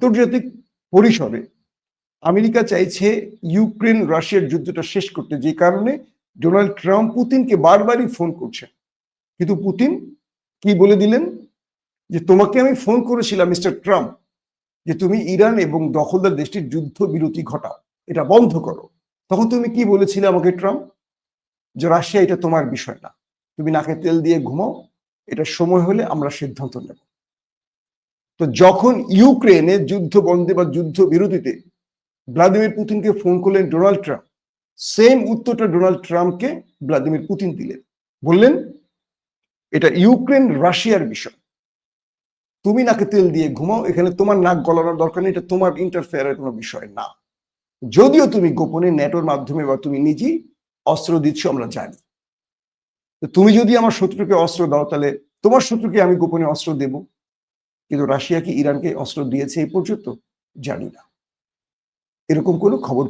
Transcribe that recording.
আন্তর্জাতিক পরিসরে আমেরিকা চাইছে ইউক্রেন রাশিয়ার যুদ্ধটা শেষ করতে, যে কারণে ডোনাল্ড ট্রাম্প পুতিনকে বারবারই ফোন করছেন। কিন্তু পুতিন কি বলে দিলেন যে তোমাকে আমি ফোন করেছিলাম মিস্টার ট্রাম্প, যে তুমি ইরান এবং দখলদার দেশটির যুদ্ধ বিরতি ঘটাও, এটা বন্ধ করো। তখন তুমি কি বলেছিলে আমাকে ট্রাম্প? যে রাশিয়া এটা তোমার বিষয় না, তুমি নাকে তেল দিয়ে ঘুমাও, এটা সময় হলে আমরা সিদ্ধান্ত নেব। তো যখন ইউক্রেনে যুদ্ধ বন্ধে বা যুদ্ধ বিরতিতে ভ্লাদিমির পুতিনকে ফোন করলেন ডোনাল্ড ট্রাম্প, সেম উত্তরটা ডোনাল্ড ট্রাম্পকে ভ্লাদিমির পুতিন দিলেন, বললেন এটা ইউক্রেন রাশিয়ার বিষয়, তুমি নাকে তেল দিয়ে ঘুমাও, এখানে তোমার নাক গলানোর দরকার নেই, এটা তোমার ইন্টারফেয়ারের কোনো বিষয় না। যদিও তুমি গোপনে ন্যাটোর মাধ্যমে বা তুমি নিজেই অস্ত্র দিচ্ছ আমরা জানি, তুমি যদি আমার শত্রুকে অস্ত্র দাও তাহলে তোমার শত্রুকে আমি গোপনে অস্ত্র দেব। কিন্তু রাশিয়া কি ইরানকে অস্ত্র দিয়েছে এই পর্যন্ত? জানি না, এরকম কোনো খবর